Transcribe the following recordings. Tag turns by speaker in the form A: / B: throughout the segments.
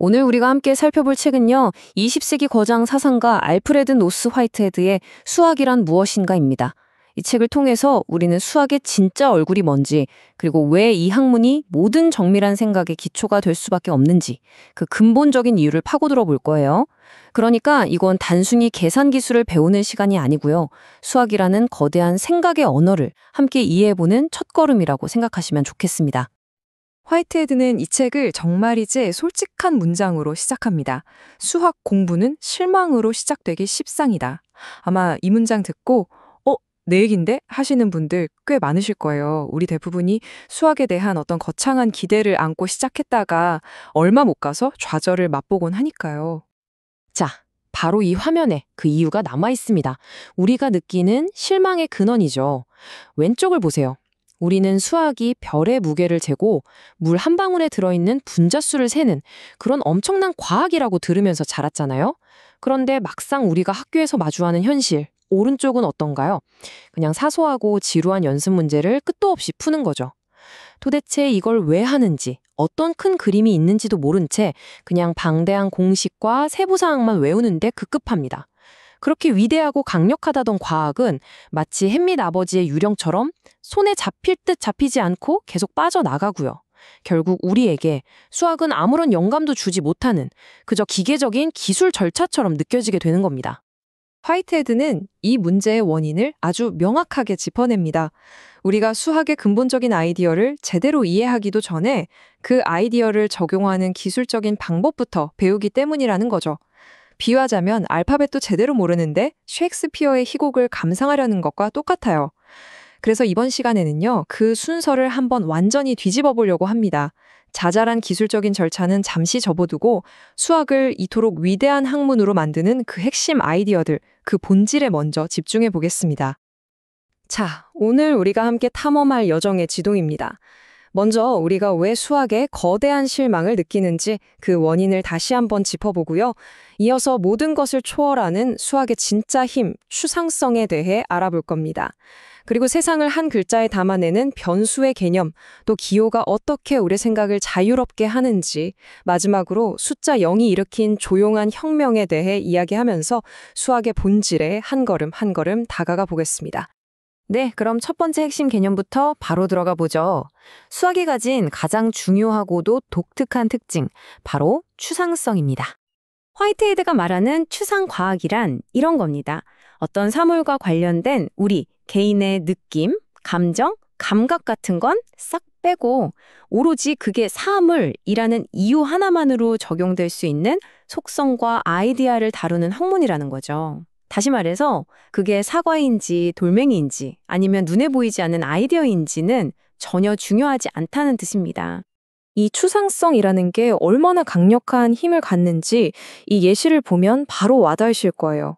A: 오늘 우리가 함께 살펴볼 책은요, 20세기 거장 사상가 알프레드 노스 화이트헤드의 수학이란 무엇인가입니다. 이 책을 통해서 우리는 수학의 진짜 얼굴이 뭔지, 그리고 왜 이 학문이 모든 정밀한 생각의 기초가 될 수밖에 없는지, 그 근본적인 이유를 파고들어 볼 거예요. 그러니까 이건 단순히 계산 기술을 배우는 시간이 아니고요. 수학이라는 거대한 생각의 언어를 함께 이해해보는 첫걸음이라고 생각하시면 좋겠습니다.
B: 화이트헤드는 이 책을 정말이지 솔직한 문장으로 시작합니다. 수학 공부는 실망으로 시작되기 십상이다. 아마 이 문장 듣고 내 얘긴데? 하시는 분들 꽤 많으실 거예요. 우리 대부분이 수학에 대한 어떤 거창한 기대를 안고 시작했다가 얼마 못 가서 좌절을 맛보곤 하니까요.
A: 자, 바로 이 화면에 그 이유가 남아 있습니다. 우리가 느끼는 실망의 근원이죠. 왼쪽을 보세요. 우리는 수학이 별의 무게를 재고 물 한 방울에 들어있는 분자수를 세는 그런 엄청난 과학이라고 들으면서 자랐잖아요. 그런데 막상 우리가 학교에서 마주하는 현실, 오른쪽은 어떤가요? 그냥 사소하고 지루한 연습 문제를 끝도 없이 푸는 거죠. 도대체 이걸 왜 하는지, 어떤 큰 그림이 있는지도 모른 채 그냥 방대한 공식과 세부사항만 외우는데 급급합니다. 그렇게 위대하고 강력하다던 과학은 마치 햇빛 아버지의 유령처럼 손에 잡힐 듯 잡히지 않고 계속 빠져나가고요. 결국 우리에게 수학은 아무런 영감도 주지 못하는 그저 기계적인 기술 절차처럼 느껴지게 되는 겁니다.
B: 화이트헤드는 이 문제의 원인을 아주 명확하게 짚어냅니다. 우리가 수학의 근본적인 아이디어를 제대로 이해하기도 전에 그 아이디어를 적용하는 기술적인 방법부터 배우기 때문이라는 거죠. 비유하자면 알파벳도 제대로 모르는데 셰익스피어의 희곡을 감상하려는 것과 똑같아요. 그래서 이번 시간에는요, 그 순서를 한번 완전히 뒤집어 보려고 합니다. 자잘한 기술적인 절차는 잠시 접어두고 수학을 이토록 위대한 학문으로 만드는 그 핵심 아이디어들, 그 본질에 먼저 집중해 보겠습니다. 자, 오늘 우리가 함께 탐험할 여정의 지동입니다. 먼저 우리가 왜 수학에 거대한 실망을 느끼는지 그 원인을 다시 한번 짚어보고요. 이어서 모든 것을 초월하는 수학의 진짜 힘, 추상성에 대해 알아볼 겁니다. 그리고 세상을 한 글자에 담아내는 변수의 개념, 또 기호가 어떻게 우리 생각을 자유롭게 하는지, 마지막으로 숫자 0이 일으킨 조용한 혁명에 대해 이야기하면서 수학의 본질에 한 걸음 한 걸음 다가가 보겠습니다.
A: 네, 그럼 첫 번째 핵심 개념부터 바로 들어가 보죠. 수학이 가진 가장 중요하고도 독특한 특징, 바로 추상성입니다. 화이트헤드가 말하는 추상과학이란 이런 겁니다. 어떤 사물과 관련된 우리 개인의 느낌, 감정, 감각 같은 건 싹 빼고 오로지 그게 사물이라는 이유 하나만으로 적용될 수 있는 속성과 아이디어를 다루는 학문이라는 거죠. 다시 말해서 그게 사과인지 돌멩이인지 아니면 눈에 보이지 않는 아이디어인지는 전혀 중요하지 않다는 뜻입니다.
B: 이 추상성이라는 게 얼마나 강력한 힘을 갖는지 이 예시를 보면 바로 와닿으실 거예요.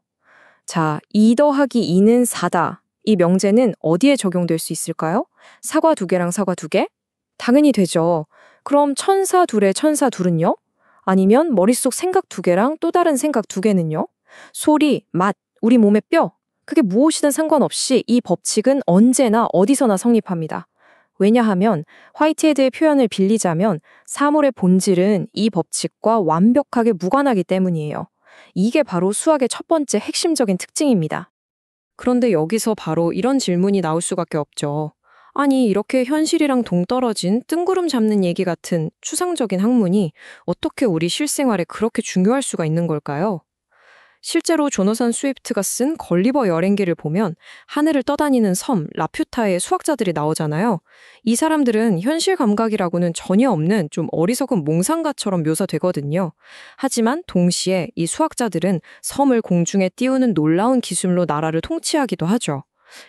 B: 자, 2 더하기 2는 4다. 이 명제는 어디에 적용될 수 있을까요? 사과 2개랑 사과 2개? 당연히 되죠. 그럼 천사 둘에 천사 둘은요? 아니면 머릿속 생각 2개랑 또 다른 생각 2개는요? 소리, 맛, 우리 몸의 뼈. 그게 무엇이든 상관없이 이 법칙은 언제나 어디서나 성립합니다. 왜냐하면 화이트헤드의 표현을 빌리자면 사물의 본질은 이 법칙과 완벽하게 무관하기 때문이에요. 이게 바로 수학의 첫 번째 핵심적인 특징입니다. 그런데 여기서 바로 이런 질문이 나올 수밖에 없죠. 아니, 이렇게 현실이랑 동떨어진 뜬구름 잡는 얘기 같은 추상적인 학문이 어떻게 우리 실생활에 그렇게 중요할 수가 있는 걸까요? 실제로 조너선 스위프트가 쓴 걸리버 여행기를 보면 하늘을 떠다니는 섬 라퓨타의 수학자들이 나오잖아요. 이 사람들은 현실 감각이라고는 전혀 없는 좀 어리석은 몽상가처럼 묘사되거든요. 하지만 동시에 이 수학자들은 섬을 공중에 띄우는 놀라운 기술로 나라를 통치하기도 하죠.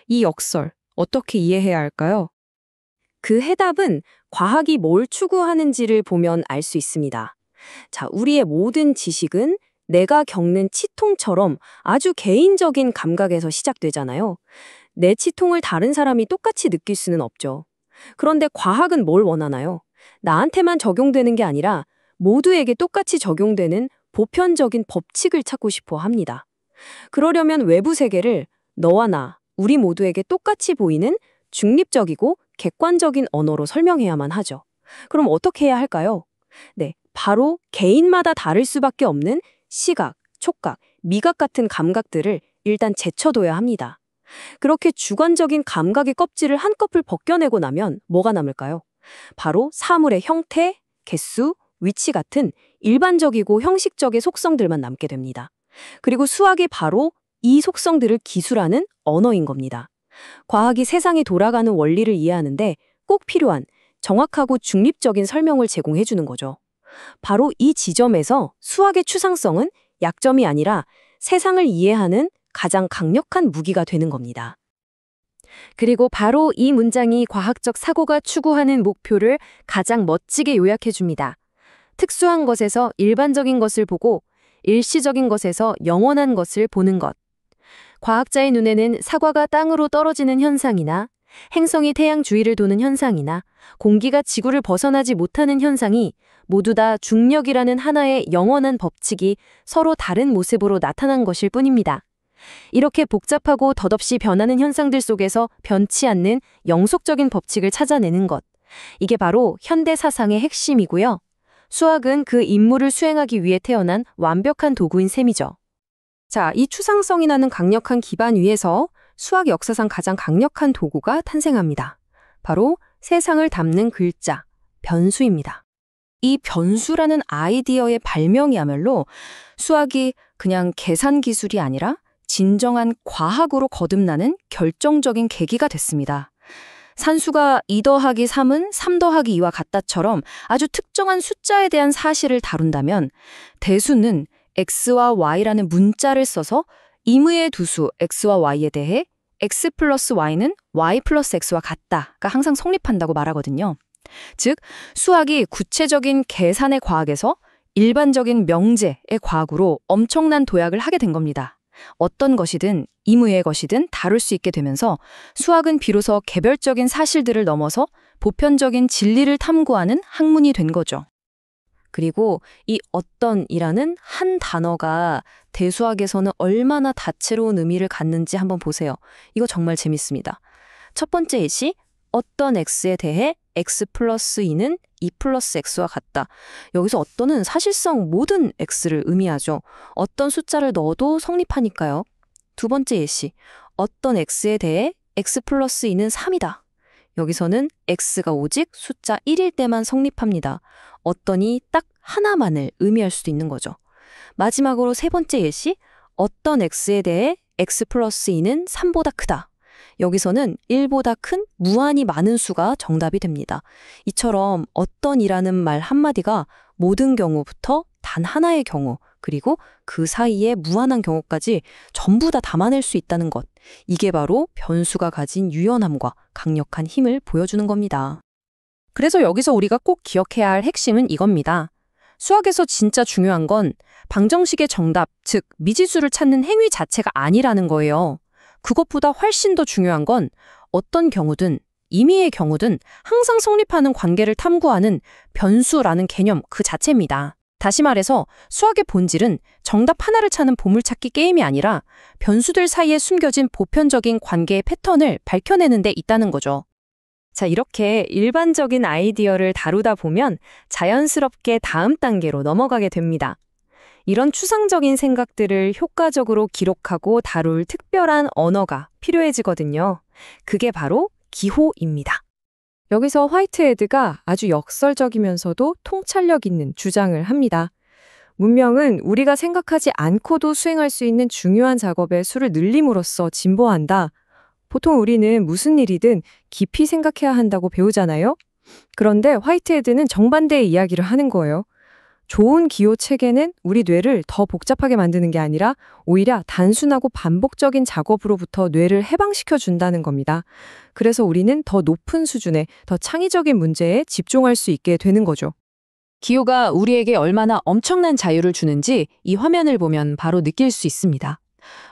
B: 이 역설, 어떻게 이해해야 할까요?
A: 그 해답은 과학이 뭘 추구하는지를 보면 알 수 있습니다. 자, 우리의 모든 지식은 내가 겪는 치통처럼 아주 개인적인 감각에서 시작되잖아요. 내 치통을 다른 사람이 똑같이 느낄 수는 없죠. 그런데 과학은 뭘 원하나요? 나한테만 적용되는 게 아니라 모두에게 똑같이 적용되는 보편적인 법칙을 찾고 싶어 합니다. 그러려면 외부 세계를 너와 나, 우리 모두에게 똑같이 보이는 중립적이고 객관적인 언어로 설명해야만 하죠. 그럼 어떻게 해야 할까요? 네,
B: 바로 개인마다 다를 수밖에 없는 시각, 촉각, 미각 같은 감각들을 일단 제쳐둬야 합니다. 그렇게 주관적인 감각의 껍질을 한꺼풀 벗겨내고 나면 뭐가 남을까요? 바로 사물의 형태, 개수, 위치 같은 일반적이고 형식적의 속성들만 남게 됩니다. 그리고 수학이 바로 이 속성들을 기술하는 언어인 겁니다. 과학이 세상이 돌아가는 원리를 이해하는데 꼭 필요한 정확하고 중립적인 설명을 제공해 주는 거죠. 바로 이 지점에서 수학의 추상성은 약점이 아니라 세상을 이해하는 가장 강력한 무기가 되는 겁니다. 그리고 바로 이 문장이 과학적 사고가 추구하는 목표를 가장 멋지게 요약해 줍니다. 특수한 것에서 일반적인 것을 보고 일시적인 것에서 영원한 것을 보는 것. 과학자의 눈에는 사과가 땅으로 떨어지는 현상이나 행성이 태양 주위를 도는 현상이나 공기가 지구를 벗어나지 못하는 현상이 모두 다 중력이라는 하나의 영원한 법칙이 서로 다른 모습으로 나타난 것일 뿐입니다. 이렇게 복잡하고 덧없이 변하는 현상들 속에서 변치 않는 영속적인 법칙을 찾아내는 것. 이게 바로 현대 사상의 핵심이고요. 수학은 그 임무를 수행하기 위해 태어난 완벽한 도구인 셈이죠. 자, 이 추상성이라는 강력한 기반 위에서 수학 역사상 가장 강력한 도구가 탄생합니다. 바로 세상을 담는 글자, 변수입니다. 이 변수라는 아이디어의 발명이야말로 수학이 그냥 계산 기술이 아니라 진정한 과학으로 거듭나는 결정적인 계기가 됐습니다. 산수가 2 더하기 3은 3 더하기 2와 같다처럼 아주 특정한 숫자에 대한 사실을 다룬다면 대수는 x와 y라는 문자를 써서 임의의 두 수 x와 y에 대해 x 플러스 y는 y 플러스 x와 같다가 항상 성립한다고 말하거든요. 즉, 수학이 구체적인 계산의 과학에서 일반적인 명제의 과학으로 엄청난 도약을 하게 된 겁니다. 어떤 것이든 임의의 것이든 다룰 수 있게 되면서 수학은 비로소 개별적인 사실들을 넘어서 보편적인 진리를 탐구하는 학문이 된 거죠. 그리고 이 어떤이라는 한 단어가 대수학에서는 얼마나 다채로운 의미를 갖는지 한번 보세요. 이거 정말 재밌습니다. 첫 번째 예시, 어떤 x에 대해 x 플러스 2는 2 플러스 x와 같다. 여기서 어떤은 사실상 모든 x를 의미하죠. 어떤 숫자를 넣어도 성립하니까요. 두 번째 예시, 어떤 x에 대해 x 플러스 2는 3이다. 여기서는 x가 오직 숫자 1일 때만 성립합니다. 어떤이 딱 하나만을 의미할 수도 있는 거죠. 마지막으로 세 번째 예시, 어떤 x에 대해 x 플러스 2는 3보다 크다. 여기서는 1보다 큰 무한히 많은 수가 정답이 됩니다. 이처럼 어떤이라는 말 한마디가 모든 경우부터 단 하나의 경우, 그리고 그 사이에 무한한 경우까지 전부 다 담아낼 수 있다는 것. 이게 바로 변수가 가진 유연함과 강력한 힘을 보여주는 겁니다. 그래서 여기서 우리가 꼭 기억해야 할 핵심은 이겁니다. 수학에서 진짜 중요한 건 방정식의 정답, 즉 미지수를 찾는 행위 자체가 아니라는 거예요. 그것보다 훨씬 더 중요한 건 어떤 경우든 임의의 경우든 항상 성립하는 관계를 탐구하는 변수라는 개념 그 자체입니다. 다시 말해서 수학의 본질은 정답 하나를 찾는 보물찾기 게임이 아니라 변수들 사이에 숨겨진 보편적인 관계의 패턴을 밝혀내는 데 있다는 거죠. 자, 이렇게 일반적인 아이디어를 다루다 보면 자연스럽게 다음 단계로 넘어가게 됩니다. 이런 추상적인 생각들을 효과적으로 기록하고 다룰 특별한 언어가 필요해지거든요. 그게 바로 기호입니다. 여기서 화이트헤드가 아주 역설적이면서도 통찰력 있는 주장을 합니다. 문명은 우리가 생각하지 않고도 수행할 수 있는 중요한 작업의 수를 늘림으로써 진보한다. 보통 우리는 무슨 일이든 깊이 생각해야 한다고 배우잖아요. 그런데 화이트헤드는 정반대의 이야기를 하는 거예요. 좋은 기호 체계는 우리 뇌를 더 복잡하게 만드는 게 아니라 오히려 단순하고 반복적인 작업으로부터 뇌를 해방시켜 준다는 겁니다. 그래서 우리는 더 높은 수준의 더 창의적인 문제에 집중할 수 있게 되는 거죠.
A: 기호가 우리에게 얼마나 엄청난 자유를 주는지 이 화면을 보면 바로 느낄 수 있습니다.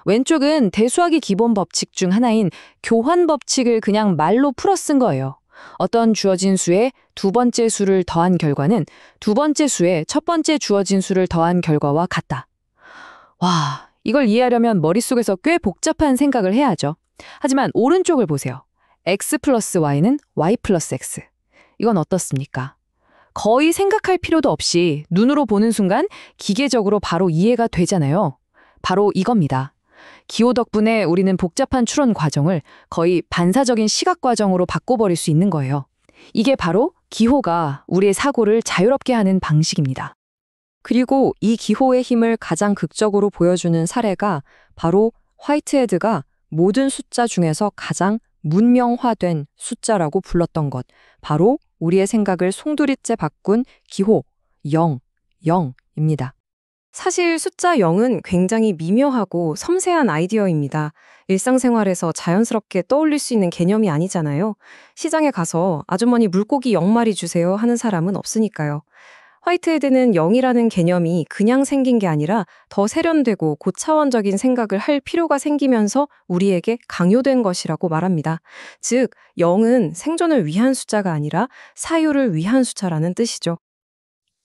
A: 왼쪽은 대수학의 기본 법칙 중 하나인 교환 법칙을 그냥 말로 풀어 쓴 거예요. 어떤 주어진 수에 두 번째 수를 더한 결과는 두 번째 수에 첫 번째 주어진 수를 더한 결과와 같다. 와, 이걸 이해하려면 머릿속에서 꽤 복잡한 생각을 해야죠. 하지만 오른쪽을 보세요. x 플러스 y는 y 플러스 x. 이건 어떻습니까? 거의 생각할 필요도 없이 눈으로 보는 순간 기계적으로 바로 이해가 되잖아요. 바로 이겁니다. 기호 덕분에 우리는 복잡한 추론 과정을 거의 반사적인 시각 과정으로 바꿔버릴 수 있는 거예요. 이게 바로 기호가 우리의 사고를 자유롭게 하는 방식입니다.
B: 그리고 이 기호의 힘을 가장 극적으로 보여주는 사례가 바로 화이트헤드가 모든 숫자 중에서 가장 문명화된 숫자라고 불렀던 것, 바로 우리의 생각을 송두리째 바꾼 기호 0, 0입니다. 사실 숫자 0은 굉장히 미묘하고 섬세한 아이디어입니다. 일상생활에서 자연스럽게 떠올릴 수 있는 개념이 아니잖아요. 시장에 가서 아주머니 물고기 0마리 주세요 하는 사람은 없으니까요. 화이트헤드는 0이라는 개념이 그냥 생긴 게 아니라 더 세련되고 고차원적인 생각을 할 필요가 생기면서 우리에게 강요된 것이라고 말합니다. 즉, 0은 생존을 위한 숫자가 아니라 사유를 위한 숫자라는 뜻이죠.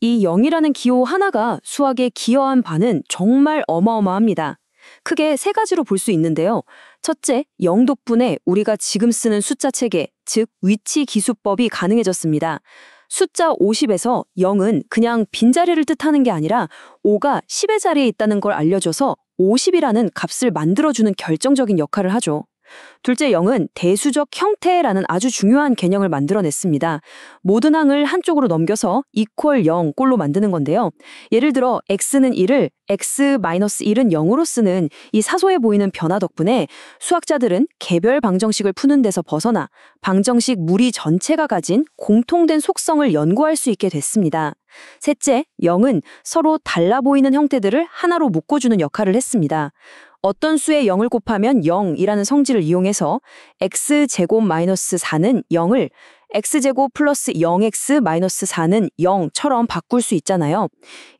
C: 이 0이라는 기호 하나가 수학에 기여한 바는 정말 어마어마합니다. 크게 세 가지로 볼 수 있는데요. 첫째, 0 덕분에 우리가 지금 쓰는 숫자 체계, 즉 위치 기수법이 가능해졌습니다. 숫자 50에서 0은 그냥 빈자리를 뜻하는 게 아니라 5가 10의 자리에 있다는 걸 알려줘서 50이라는 값을 만들어주는 결정적인 역할을 하죠. 둘째, 0은 대수적 형태라는 아주 중요한 개념을 만들어냈습니다. 모든 항을 한쪽으로 넘겨서 equal 0 꼴로 만드는 건데요. 예를 들어 x는 1을 x-1은 0으로 쓰는 이 사소해 보이는 변화 덕분에 수학자들은 개별 방정식을 푸는 데서 벗어나 방정식 무리 전체가 가진 공통된 속성을 연구할 수 있게 됐습니다. 셋째, 0은 서로 달라 보이는 형태들을 하나로 묶어주는 역할을 했습니다. 어떤 수에 0을 곱하면 0이라는 성질을 이용해서 x제곱-4는 0을 x제곱 플러스 0x-4는 0처럼 바꿀 수 있잖아요.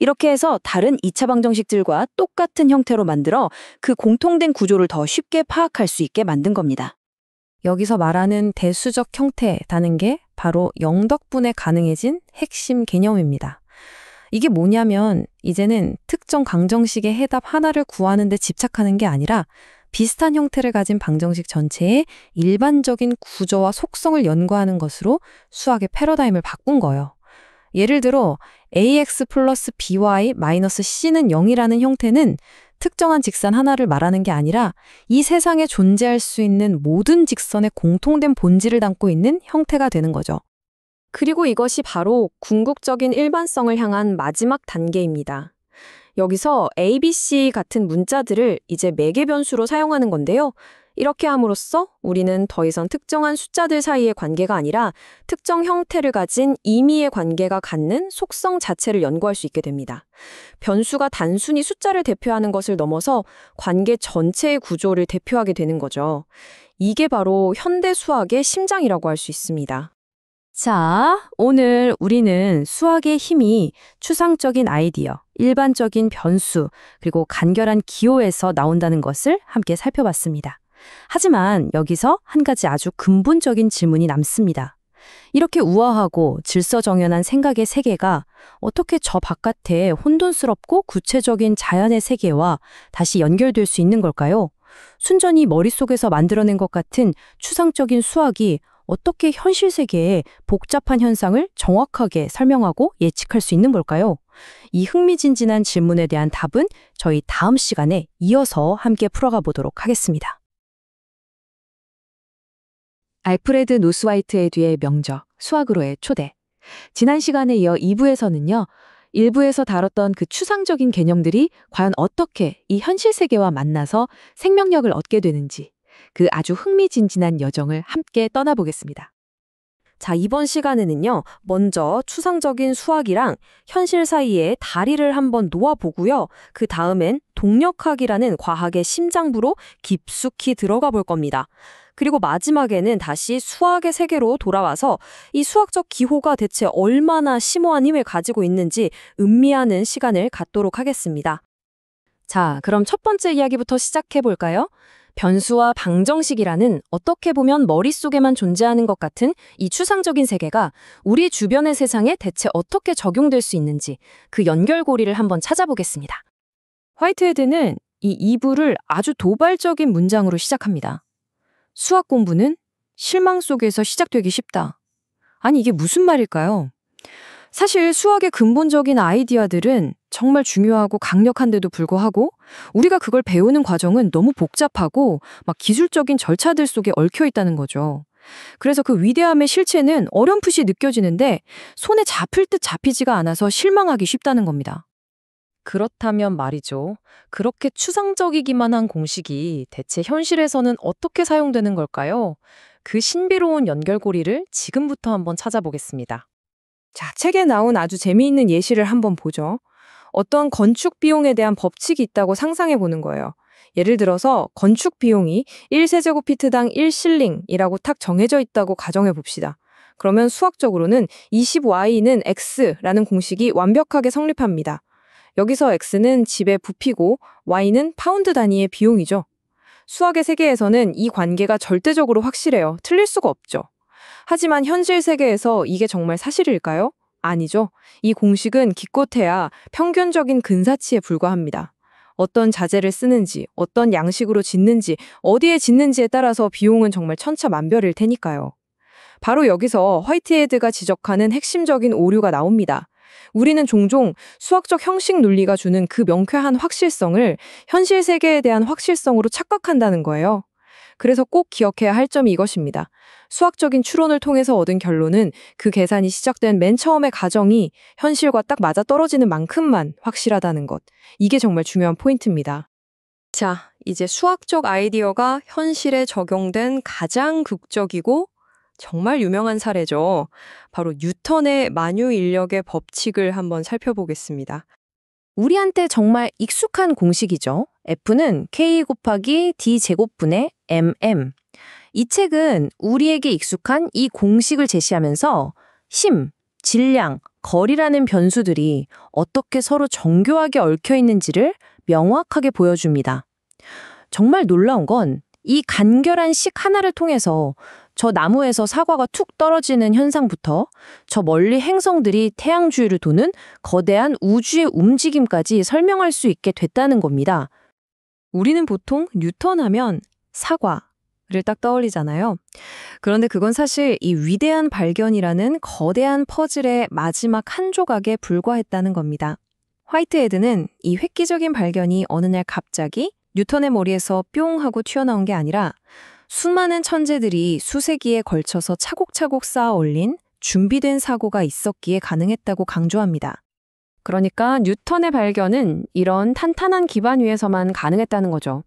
C: 이렇게 해서 다른 2차 방정식들과 똑같은 형태로 만들어 그 공통된 구조를 더 쉽게 파악할 수 있게 만든 겁니다.
B: 여기서 말하는 대수적 형태라는 게 바로 0 덕분에 가능해진 핵심 개념입니다. 이게 뭐냐면 이제는 특정 방정식의 해답 하나를 구하는 데 집착하는 게 아니라 비슷한 형태를 가진 방정식 전체의 일반적인 구조와 속성을 연구하는 것으로 수학의 패러다임을 바꾼 거예요. 예를 들어 ax 플러스 by 마이너스 c는 0이라는 형태는 특정한 직선 하나를 말하는 게 아니라 이 세상에 존재할 수 있는 모든 직선의 공통된 본질을 담고 있는 형태가 되는 거죠. 그리고 이것이 바로 궁극적인 일반성을 향한 마지막 단계입니다. 여기서 A, B, C 같은 문자들을 이제 매개 변수로 사용하는 건데요. 이렇게 함으로써 우리는 더 이상 특정한 숫자들 사이의 관계가 아니라 특정 형태를 가진 임의의 관계가 갖는 속성 자체를 연구할 수 있게 됩니다. 변수가 단순히 숫자를 대표하는 것을 넘어서 관계 전체의 구조를 대표하게 되는 거죠. 이게 바로 현대 수학의 심장이라고 할 수 있습니다.
C: 자, 오늘 우리는 수학의 힘이 추상적인 아이디어, 일반적인 변수, 그리고 간결한 기호에서 나온다는 것을 함께 살펴봤습니다. 하지만 여기서 한 가지 아주 근본적인 질문이 남습니다. 이렇게 우아하고 질서정연한 생각의 세계가 어떻게 저 바깥에 혼돈스럽고 구체적인 자연의 세계와 다시 연결될 수 있는 걸까요? 순전히 머릿속에서 만들어낸 것 같은 추상적인 수학이 어떻게 현실 세계의 복잡한 현상을 정확하게 설명하고 예측할 수 있는 걸까요? 이 흥미진진한 질문에 대한 답은 저희 다음 시간에 이어서 함께 풀어가 보도록 하겠습니다.
A: 알프레드 노스화이트헤드의 명작 수학으로의 초대. 지난 시간에 이어 2부에서는요. 1부에서 다뤘던 그 추상적인 개념들이 과연 어떻게 이 현실 세계와 만나서 생명력을 얻게 되는지 그 아주 흥미진진한 여정을 함께 떠나보겠습니다.
B: 자, 이번 시간에는요. 먼저 추상적인 수학이랑 현실 사이의 다리를 한번 놓아보고요. 그 다음엔 동력학이라는 과학의 심장부로 깊숙이 들어가 볼 겁니다. 그리고 마지막에는 다시 수학의 세계로 돌아와서 이 수학적 기호가 대체 얼마나 심오한 힘을 가지고 있는지 음미하는 시간을 갖도록 하겠습니다. 자, 그럼 첫 번째 이야기부터 시작해 볼까요? 변수와 방정식이라는 어떻게 보면 머릿속에만 존재하는 것 같은 이 추상적인 세계가 우리 주변의 세상에 대체 어떻게 적용될 수 있는지 그 연결고리를 한번 찾아보겠습니다. 화이트헤드는 이 2부를 아주 도발적인 문장으로 시작합니다. 수학 공부는 실망 속에서 시작되기 쉽다. 아니, 이게 무슨 말일까요? 사실 수학의 근본적인 아이디어들은 정말 중요하고 강력한데도 불구하고 우리가 그걸 배우는 과정은 너무 복잡하고 막 기술적인 절차들 속에 얽혀 있다는 거죠. 그래서 그 위대함의 실체는 어렴풋이 느껴지는데 손에 잡힐 듯 잡히지가 않아서 실망하기 쉽다는 겁니다.
A: 그렇다면 말이죠. 그렇게 추상적이기만 한 공식이 대체 현실에서는 어떻게 사용되는 걸까요? 그 신비로운 연결고리를 지금부터 한번 찾아보겠습니다.
B: 자, 책에 나온 아주 재미있는 예시를 한번 보죠. 어떤 건축 비용에 대한 법칙이 있다고 상상해 보는 거예요. 예를 들어서 건축 비용이 1세제곱피트당 1실링이라고 탁 정해져 있다고 가정해 봅시다. 그러면 수학적으로는 20y는 x라는 공식이 완벽하게 성립합니다. 여기서 x는 집의 부피고 y는 파운드 단위의 비용이죠. 수학의 세계에서는 이 관계가 절대적으로 확실해요. 틀릴 수가 없죠. 하지만 현실 세계에서 이게 정말 사실일까요? 아니죠. 이 공식은 기껏해야 평균적인 근사치에 불과합니다. 어떤 자재를 쓰는지, 어떤 양식으로 짓는지, 어디에 짓는지에 따라서 비용은 정말 천차만별일 테니까요. 바로 여기서 화이트헤드가 지적하는 핵심적인 오류가 나옵니다. 우리는 종종 수학적 형식 논리가 주는 그 명쾌한 확실성을 현실 세계에 대한 확실성으로 착각한다는 거예요. 그래서 꼭 기억해야 할 점이 이것입니다. 수학적인 추론을 통해서 얻은 결론은 그 계산이 시작된 맨 처음의 가정이 현실과 딱 맞아떨어지는 만큼만 확실하다는 것. 이게 정말 중요한 포인트입니다. 자, 이제 수학적 아이디어가 현실에 적용된 가장 극적이고 정말 유명한 사례죠. 바로 뉴턴의 만유인력의 법칙을 한번 살펴보겠습니다.
A: 우리한테 정말 익숙한 공식이죠. F는 K 곱하기 D 제곱분의 MM. 이 책은 우리에게 익숙한 이 공식을 제시하면서 힘, 질량, 거리라는 변수들이 어떻게 서로 정교하게 얽혀 있는지를 명확하게 보여줍니다. 정말 놀라운 건 이 간결한 식 하나를 통해서 저 나무에서 사과가 툭 떨어지는 현상부터 저 멀리 행성들이 태양 주위를 도는 거대한 우주의 움직임까지 설명할 수 있게 됐다는 겁니다.
B: 우리는 보통 뉴턴 하면 사과를 딱 떠올리잖아요. 그런데 그건 사실 이 위대한 발견이라는 거대한 퍼즐의 마지막 한 조각에 불과했다는 겁니다. 화이트헤드는 이 획기적인 발견이 어느 날 갑자기 뉴턴의 머리에서 뿅 하고 튀어나온 게 아니라 수많은 천재들이 수세기에 걸쳐서 차곡차곡 쌓아 올린 준비된 사고가 있었기에 가능했다고 강조합니다. 그러니까 뉴턴의 발견은 이런 탄탄한 기반 위에서만 가능했다는 거죠.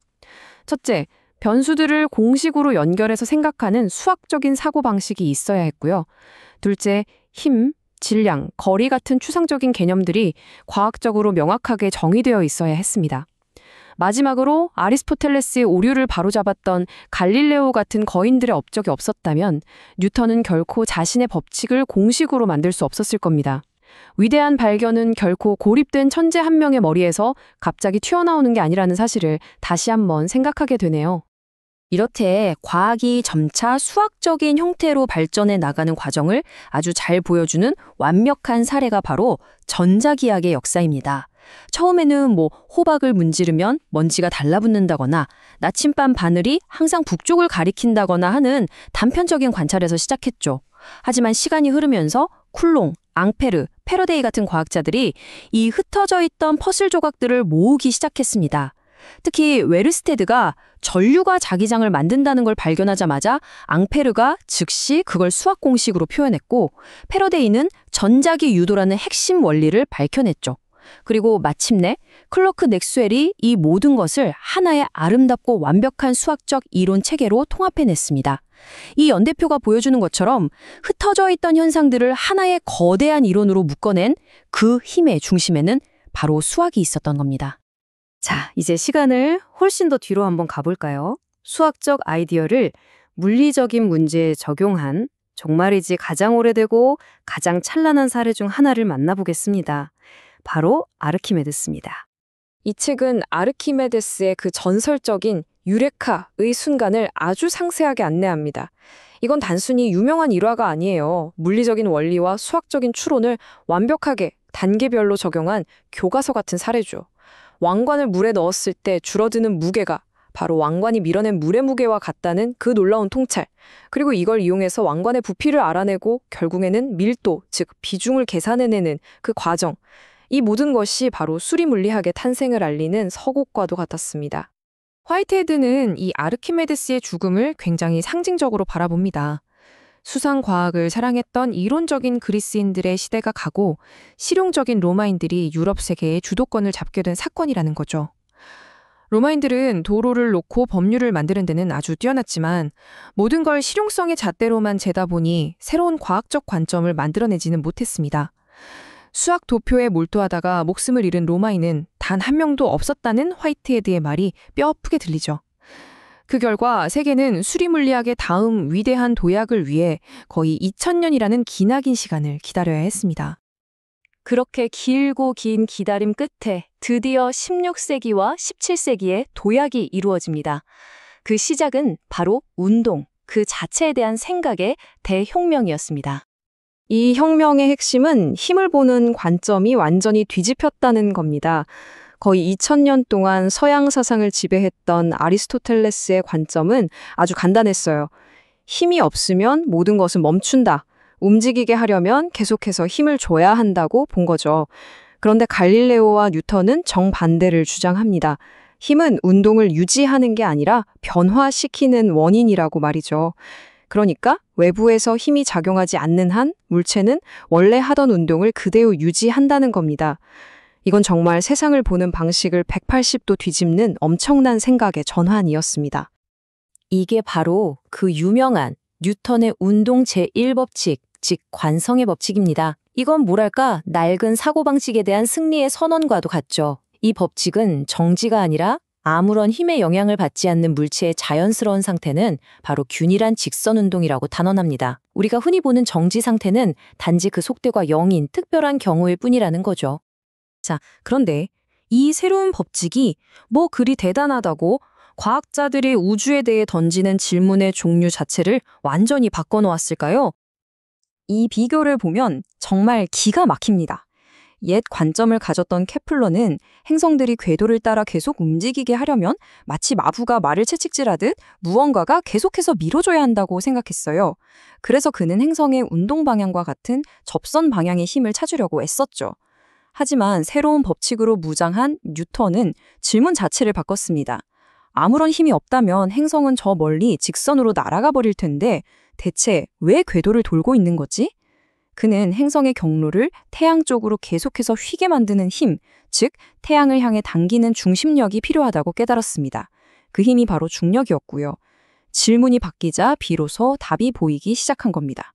B: 첫째, 변수들을 공식으로 연결해서 생각하는 수학적인 사고방식이 있어야 했고요. 둘째, 힘, 질량, 거리 같은 추상적인 개념들이 과학적으로 명확하게 정의되어 있어야 했습니다. 마지막으로 아리스토텔레스의 오류를 바로잡았던 갈릴레오 같은 거인들의 업적이 없었다면 뉴턴은 결코 자신의 법칙을 공식으로 만들 수 없었을 겁니다. 위대한 발견은 결코 고립된 천재 한 명의 머리에서 갑자기 튀어나오는 게 아니라는 사실을 다시 한번 생각하게 되네요.
C: 이렇게 과학이 점차 수학적인 형태로 발전해 나가는 과정을 아주 잘 보여주는 완벽한 사례가 바로 전자기학의 역사입니다. 처음에는 호박을 문지르면 먼지가 달라붙는다거나 나침반 바늘이 항상 북쪽을 가리킨다거나 하는 단편적인 관찰에서 시작했죠. 하지만 시간이 흐르면서 쿨롱, 앙페르, 패러데이 같은 과학자들이 이 흩어져 있던 퍼즐 조각들을 모으기 시작했습니다. 특히 웨르스테드가 전류가 자기장을 만든다는 걸 발견하자마자 앙페르가 즉시 그걸 수학 공식으로 표현했고 패러데이는 전자기 유도라는 핵심 원리를 밝혀냈죠. 그리고 마침내 클로크 맥스웰이 이 모든 것을 하나의 아름답고 완벽한 수학적 이론 체계로 통합해냈습니다. 이 연대표가 보여주는 것처럼 흩어져 있던 현상들을 하나의 거대한 이론으로 묶어낸 그 힘의 중심에는 바로 수학이 있었던 겁니다.
B: 자, 이제 시간을 훨씬 더 뒤로 한번 가볼까요? 수학적 아이디어를 물리적인 문제에 적용한 정말이지 가장 오래되고 가장 찬란한 사례 중 하나를 만나보겠습니다. 바로 아르키메데스입니다. 이 책은 아르키메데스의 그 전설적인 유레카의 순간을 아주 상세하게 안내합니다. 이건 단순히 유명한 일화가 아니에요. 물리적인 원리와 수학적인 추론을 완벽하게 단계별로 적용한 교과서 같은 사례죠. 왕관을 물에 넣었을 때 줄어드는 무게가 바로 왕관이 밀어낸 물의 무게와 같다는 그 놀라운 통찰. 그리고 이걸 이용해서 왕관의 부피를 알아내고 결국에는 밀도, 즉 비중을 계산해내는 그 과정. 이 모든 것이 바로 수리물리학의 탄생을 알리는 서곡과도 같았습니다. 화이트헤드는 이 아르키메데스의 죽음을 굉장히 상징적으로 바라봅니다. 수상과학을 사랑했던 이론적인 그리스인들의 시대가 가고 실용적인 로마인들이 유럽 세계의 주도권을 잡게 된 사건이라는 거죠. 로마인들은 도로를 놓고 법률을 만드는 데는 아주 뛰어났지만 모든 걸 실용성의 잣대로만 재다 보니 새로운 과학적 관점을 만들어내지는 못했습니다. 수학 도표에 몰두하다가 목숨을 잃은 로마인은 단 한 명도 없었다는 화이트헤드의 말이 뼈아프게 들리죠. 그 결과 세계는 수리물리학의 다음 위대한 도약을 위해 거의 2000년이라는 기나긴 시간을 기다려야 했습니다.
C: 그렇게 길고 긴 기다림 끝에 드디어 16세기와 17세기에 도약이 이루어집니다. 그 시작은 바로 운동, 그 자체에 대한 생각의 대혁명이었습니다.
B: 이 혁명의 핵심은 힘을 보는 관점이 완전히 뒤집혔다는 겁니다. 거의 2000년 동안 서양 사상을 지배했던 아리스토텔레스의 관점은 아주 간단했어요. 힘이 없으면 모든 것은 멈춘다. 움직이게 하려면 계속해서 힘을 줘야 한다고 본 거죠. 그런데 갈릴레오와 뉴턴은 정반대를 주장합니다. 힘은 운동을 유지하는 게 아니라 변화시키는 원인이라고 말이죠. 그러니까 외부에서 힘이 작용하지 않는 한 물체는 원래 하던 운동을 그대로 유지한다는 겁니다. 이건 정말 세상을 보는 방식을 180도 뒤집는 엄청난 생각의 전환이었습니다.
C: 이게 바로 그 유명한 뉴턴의 운동 제1법칙, 즉 관성의 법칙입니다. 이건 뭐랄까 낡은 사고방식에 대한 승리의 선언과도 같죠. 이 법칙은 정지가 아니라 아무런 힘의 영향을 받지 않는 물체의 자연스러운 상태는 바로 균일한 직선 운동이라고 단언합니다. 우리가 흔히 보는 정지 상태는 단지 그 속도가 0인 특별한 경우일 뿐이라는 거죠.
B: 자, 그런데 이 새로운 법칙이 뭐 그리 대단하다고 과학자들이 우주에 대해 던지는 질문의 종류 자체를 완전히 바꿔놓았을까요? 이 비교를 보면 정말 기가 막힙니다. 옛 관점을 가졌던 케플러는 행성들이 궤도를 따라 계속 움직이게 하려면 마치 마부가 말을 채찍질하듯 무언가가 계속해서 밀어줘야 한다고 생각했어요. 그래서 그는 행성의 운동 방향과 같은 접선 방향의 힘을 찾으려고 애썼죠. 하지만 새로운 법칙으로 무장한 뉴턴은 질문 자체를 바꿨습니다. 아무런 힘이 없다면 행성은 저 멀리 직선으로 날아가 버릴 텐데 대체 왜 궤도를 돌고 있는 거지? 그는 행성의 경로를 태양 쪽으로 계속해서 휘게 만드는 힘, 즉 태양을 향해 당기는 중심력이 필요하다고 깨달았습니다. 그 힘이 바로 중력이었고요. 질문이 바뀌자 비로소 답이 보이기 시작한 겁니다.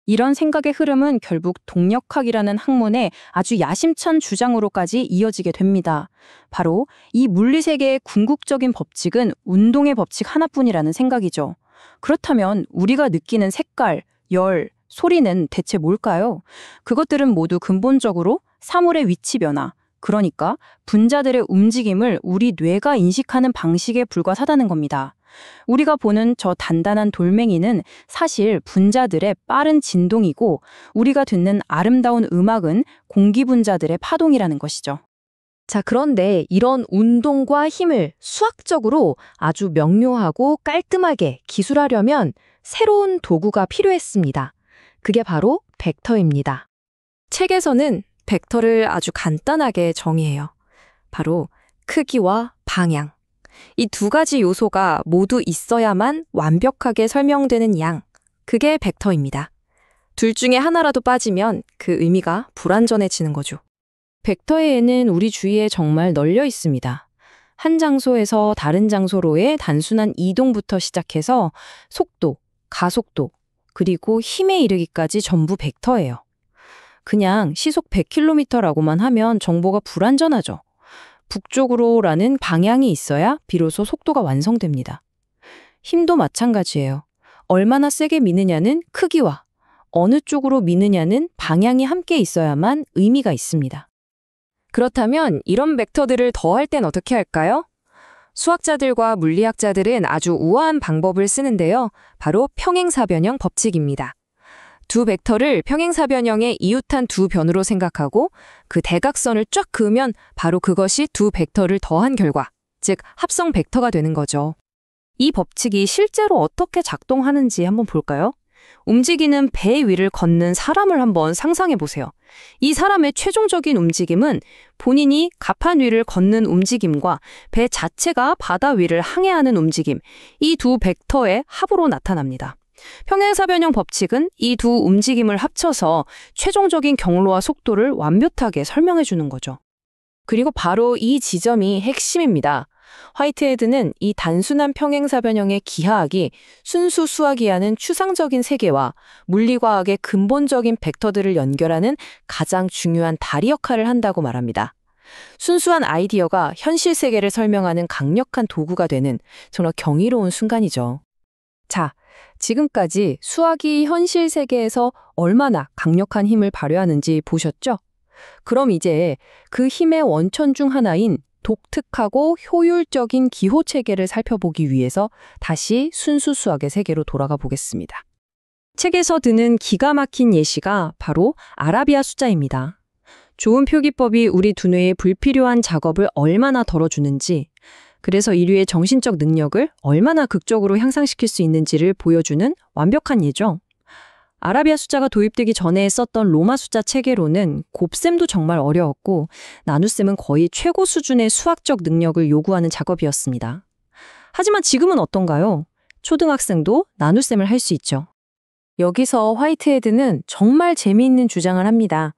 B: 이런 생각의 흐름은 결국 동력학이라는 학문의 아주 야심찬 주장으로까지 이어지게 됩니다. 바로 이 물리세계의 궁극적인 법칙은 운동의 법칙 하나뿐이라는 생각이죠. 그렇다면 우리가 느끼는 색깔, 열, 소리는 대체 뭘까요? 그것들은 모두 근본적으로 사물의 위치 변화, 그러니까 분자들의 움직임을 우리 뇌가 인식하는 방식에 불과하다는 겁니다. 우리가 보는 저 단단한 돌멩이는 사실 분자들의 빠른 진동이고 우리가 듣는 아름다운 음악은 공기 분자들의 파동이라는 것이죠.
A: 자, 그런데 이런 운동과 힘을 수학적으로 아주 명료하고 깔끔하게 기술하려면 새로운 도구가 필요했습니다. 그게 바로 벡터입니다. 책에서는 벡터를 아주 간단하게 정의해요. 바로 크기와 방향. 이 두 가지 요소가 모두 있어야만 완벽하게 설명되는 양. 그게 벡터입니다. 둘 중에 하나라도 빠지면 그 의미가 불완전해지는 거죠. 벡터의 N은 우리 주위에 정말 널려 있습니다. 한 장소에서 다른 장소로의 단순한 이동부터 시작해서 속도, 가속도, 그리고 힘에 이르기까지 전부 벡터예요. 그냥 시속 100km라고만 하면 정보가 불완전하죠. 북쪽으로라는 방향이 있어야 비로소 속도가 완성됩니다. 힘도 마찬가지예요. 얼마나 세게 미느냐는 크기와 어느 쪽으로 미느냐는 방향이 함께 있어야만 의미가 있습니다. 그렇다면 이런 벡터들을 더할 땐 어떻게 할까요? 수학자들과 물리학자들은 아주 우아한 방법을 쓰는데요. 바로 평행사변형 법칙입니다. 두 벡터를 평행사변형의 이웃한 두 변으로 생각하고 그 대각선을 쫙 그으면 바로 그것이 두 벡터를 더한 결과, 즉 합성 벡터가 되는 거죠. 이 법칙이 실제로 어떻게 작동하는지 한번 볼까요? 움직이는 배 위를 걷는 사람을 한번 상상해 보세요. 이 사람의 최종적인 움직임은 본인이 갑판 위를 걷는 움직임과 배 자체가 바다 위를 항해하는 움직임, 이 두 벡터의 합으로 나타납니다. 평행사변형 법칙은 이 두 움직임을 합쳐서 최종적인 경로와 속도를 완벽하게 설명해 주는 거죠. 그리고 바로 이 지점이 핵심입니다. 화이트헤드는 이 단순한 평행사변형의 기하학이 순수 수학이하는 추상적인 세계와 물리과학의 근본적인 벡터들을 연결하는 가장 중요한 다리 역할을 한다고 말합니다. 순수한 아이디어가 현실 세계를 설명하는 강력한 도구가 되는 정말 경이로운 순간이죠. 자, 지금까지 수학이 현실 세계에서 얼마나 강력한 힘을 발휘하는지 보셨죠? 그럼 이제 그 힘의 원천 중 하나인 독특하고 효율적인 기호 체계를 살펴보기 위해서 다시 순수 수학의 세계로 돌아가 보겠습니다. 책에서 드는 기가 막힌 예시가 바로 아라비아 숫자입니다. 좋은 표기법이 우리 두뇌에 불필요한 작업을 얼마나 덜어주는지, 그래서 인류의 정신적 능력을 얼마나 극적으로 향상시킬 수 있는지를 보여주는 완벽한 예죠. 아라비아 숫자가 도입되기 전에 썼던 로마 숫자 체계로는 곱셈도 정말 어려웠고 나눗셈은 거의 최고 수준의 수학적 능력을 요구하는 작업이었습니다. 하지만 지금은 어떤가요? 초등학생도 나눗셈을 할 수 있죠. 여기서 화이트헤드는 정말 재미있는 주장을 합니다.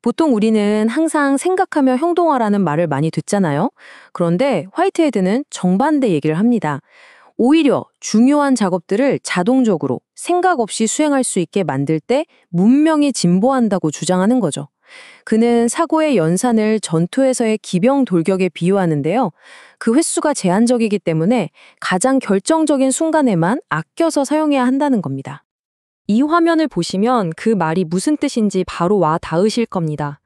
A: 보통 우리는 항상 생각하며 행동하라는 말을 많이 듣잖아요. 그런데 화이트헤드는 정반대 얘기를 합니다. 오히려 중요한 작업들을 자동적으로 생각 없이 수행할 수 있게 만들 때 문명이 진보한다고 주장하는 거죠. 그는 사고의 연산을 전투에서의 기병 돌격에 비유하는데요. 그 횟수가 제한적이기 때문에 가장 결정적인 순간에만 아껴서 사용해야 한다는 겁니다. 이 화면을 보시면 그 말이 무슨 뜻인지 바로 와 닿으실 겁니다.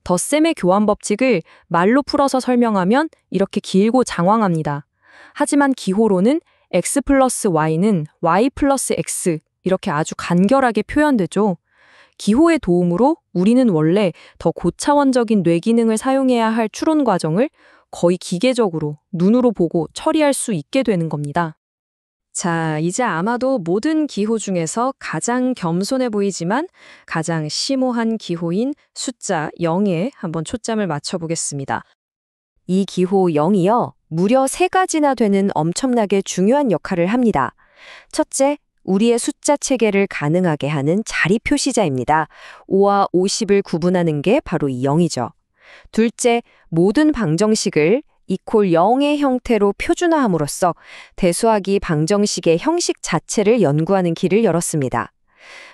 A: 덧셈의 교환 법칙을 말로 풀어서 설명하면 이렇게 길고 장황합니다. 하지만 기호로는 x 플러스 y는 y 플러스 x 이렇게 아주 간결하게 표현되죠. 기호의 도움으로 우리는 원래 더 고차원적인 뇌 기능을 사용해야 할 추론 과정을 거의 기계적으로 눈으로 보고 처리할 수 있게 되는 겁니다. 자, 이제 아마도 모든 기호 중에서 가장 겸손해 보이지만 가장 심오한 기호인 숫자 0에 한번 초점을 맞춰보겠습니다. 이 기호 0이요. 무려 3가지나 되는 엄청나게 중요한 역할을 합니다. 첫째, 우리의 숫자 체계를 가능하게 하는 자리 표시자입니다. 5와 50을 구분하는 게 바로 이 0이죠. 둘째, 모든 방정식을 이퀄 0의 형태로 표준화함으로써 대수학이 방정식의 형식 자체를 연구하는 길을 열었습니다.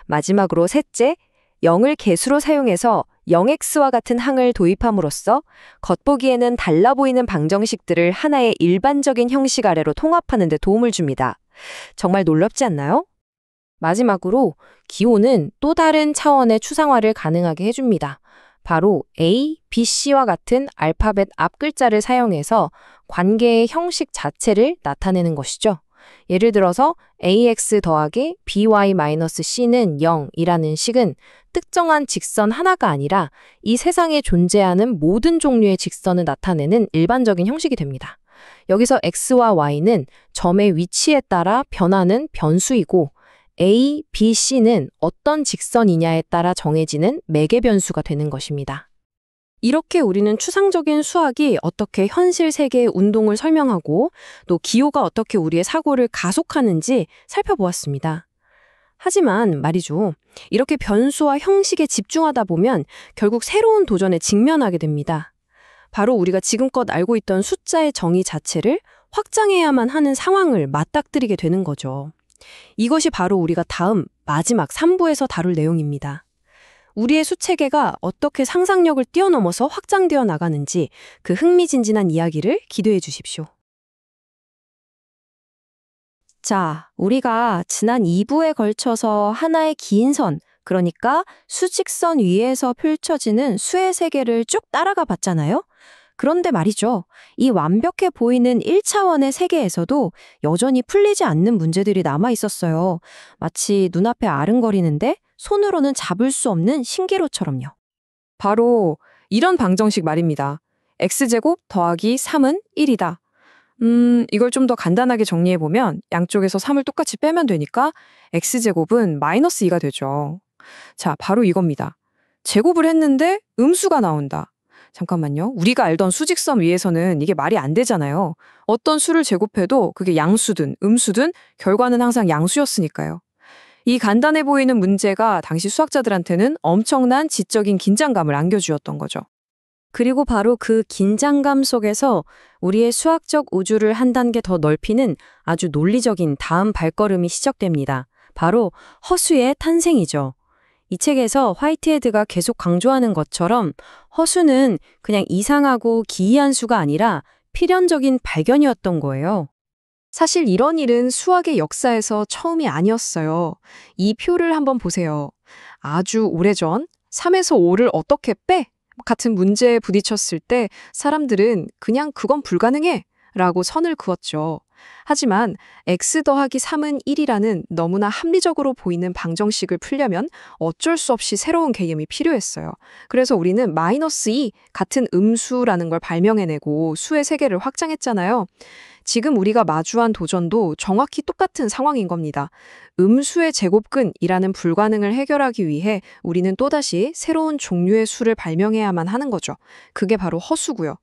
A: 마지막으로 셋째, 0을 개수로 사용해서 0x와 같은 항을 도입함으로써 겉보기에는 달라 보이는 방정식들을 하나의 일반적인 형식 아래로 통합하는 데 도움을 줍니다. 정말 놀랍지 않나요? 마지막으로 기호는 또 다른 차원의 추상화를 가능하게 해줍니다. 바로 A, B, C와 같은 알파벳 앞글자를 사용해서 관계의 형식 자체를 나타내는 것이죠. 예를 들어서 ax 더하기 by-c는 0이라는 식은 특정한 직선 하나가 아니라 이 세상에 존재하는 모든 종류의 직선을 나타내는 일반적인 형식이 됩니다. 여기서 x와 y는 점의 위치에 따라 변하는 변수이고 a, b, c는 어떤 직선이냐에 따라 정해지는 매개 변수가 되는 것입니다. 이렇게 우리는 추상적인 수학이 어떻게 현실 세계의 운동을 설명하고 또 기호가 어떻게 우리의 사고를 가속하는지 살펴보았습니다. 하지만 말이죠. 이렇게 변수와 형식에 집중하다 보면 결국 새로운 도전에 직면하게 됩니다. 바로 우리가 지금껏 알고 있던 숫자의 정의 자체를 확장해야만 하는 상황을 맞닥뜨리게 되는 거죠. 이것이 바로 우리가 다음 마지막 3부에서 다룰 내용입니다. 우리의 수체계가 어떻게 상상력을 뛰어넘어서 확장되어 나가는지 그 흥미진진한 이야기를 기대해 주십시오. 자, 우리가 지난 2부에 걸쳐서 하나의 긴 선, 그러니까 수직선 위에서 펼쳐지는 수의 세계를 쭉 따라가 봤잖아요? 그런데 말이죠. 이 완벽해 보이는 1차원의 세계에서도 여전히 풀리지 않는 문제들이 남아 있었어요. 마치 눈앞에 아른거리는데 손으로는 잡을 수 없는 신기루처럼요. 바로 이런 방정식 말입니다. x제곱 더하기 3은 1이다.
B: 이걸 좀 더 간단하게 정리해보면 양쪽에서 3을 똑같이 빼면 되니까 x제곱은 마이너스 2가 되죠. 자, 바로 이겁니다. 제곱을 했는데 음수가 나온다. 잠깐만요. 우리가 알던 수직선 위에서는 이게 말이 안 되잖아요. 어떤 수를 제곱해도 그게 양수든 음수든 결과는 항상 양수였으니까요. 이 간단해 보이는 문제가 당시 수학자들한테는 엄청난 지적인 긴장감을 안겨주었던 거죠.
C: 그리고 바로 그 긴장감 속에서 우리의 수학적 우주를 한 단계 더 넓히는 아주 논리적인 다음 발걸음이 시작됩니다. 바로 허수의 탄생이죠. 이 책에서 화이트헤드가 계속 강조하는 것처럼 허수는 그냥 이상하고 기이한 수가 아니라 필연적인 발견이었던 거예요.
D: 사실 이런 일은 수학의 역사에서 처음이 아니었어요. 이 표를 한번 보세요. 아주 오래전 3에서 5를 어떻게 빼? 같은 문제에 부딪혔을 때 사람들은 그냥 그건 불가능해 라고 선을 그었죠. 하지만 x 더하기 3은 1이라는 너무나 합리적으로 보이는 방정식을 풀려면 어쩔 수 없이 새로운 개념이 필요했어요. 그래서 우리는 마이너스 2 같은 음수라는 걸 발명해내고 수의 세계를 확장했잖아요. 지금 우리가 마주한 도전도 정확히 똑같은 상황인 겁니다. 음수의 제곱근이라는 불가능을 해결하기 위해 우리는 또다시 새로운 종류의 수를 발명해야만 하는 거죠. 그게 바로 허수고요.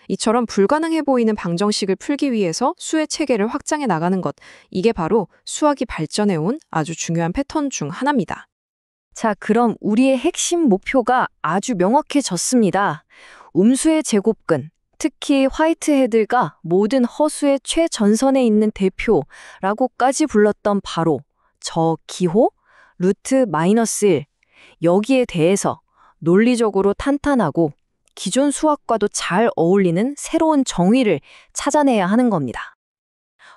D: 이처럼 불가능해 보이는 방정식을 풀기 위해서 수의 체계를 확장해 나가는 것, 이게 바로 수학이 발전해온 아주 중요한 패턴 중 하나입니다.
C: 자, 그럼 우리의 핵심 목표가 아주 명확해졌습니다. 음수의 제곱근, 특히 화이트헤드가 모든 허수의 최전선에 있는 대표라고까지 불렀던 바로 저 기호 루트 마이너스 1, 여기에 대해서 논리적으로 탄탄하고 기존 수학과도 잘 어울리는 새로운 정의를 찾아내야 하는 겁니다.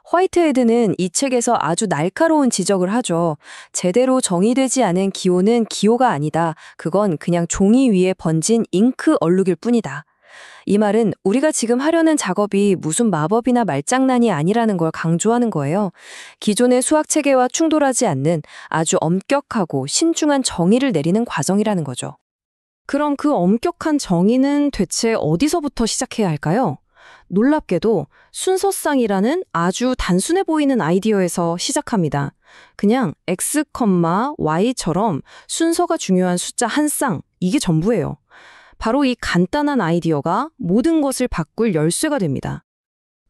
C: 화이트헤드는 이 책에서 아주 날카로운 지적을 하죠. 제대로 정의되지 않은 기호는 기호가 아니다. 그건 그냥 종이 위에 번진 잉크 얼룩일 뿐이다. 이 말은 우리가 지금 하려는 작업이 무슨 마법이나 말장난이 아니라는 걸 강조하는 거예요. 기존의 수학 체계와 충돌하지 않는 아주 엄격하고 신중한 정의를 내리는 과정이라는 거죠. 그럼 그 엄격한 정의는 대체 어디서부터 시작해야 할까요? 놀랍게도 순서쌍이라는 아주 단순해 보이는 아이디어에서 시작합니다. 그냥 x, y처럼 순서가 중요한 숫자 한 쌍, 이게 전부예요. 바로 이 간단한 아이디어가 모든 것을 바꿀 열쇠가 됩니다.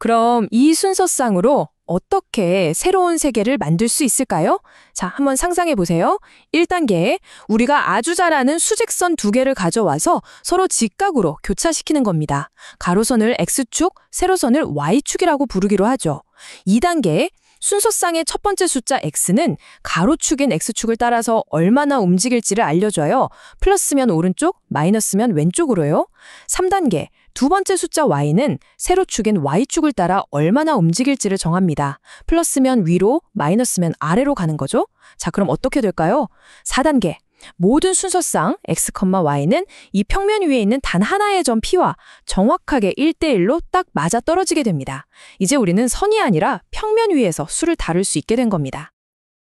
C: 그럼 이 순서쌍으로 어떻게 새로운 세계를 만들 수 있을까요? 자, 한번 상상해 보세요. 1단계, 우리가 아주 잘 아는 수직선 2개를 가져와서 서로 직각으로 교차시키는 겁니다. 가로선을 x축, 세로선을 y축이라고 부르기로 하죠. 2단계, 순서쌍의 첫 번째 숫자 x는 가로축인 x축을 따라서 얼마나 움직일지를 알려줘요. 플러스면 오른쪽, 마이너스면 왼쪽으로요. 3단계, 두 번째 숫자 y는 세로축인 y축을 따라 얼마나 움직일지를 정합니다. 플러스면 위로, 마이너스면 아래로 가는 거죠. 자, 그럼 어떻게 될까요? 4단계, 모든 순서쌍 x, y는 이 평면 위에 있는 단 하나의 점 P와 정확하게 1대1로 딱 맞아 떨어지게 됩니다. 이제 우리는 선이 아니라 평면 위에서 수를 다룰 수 있게 된 겁니다.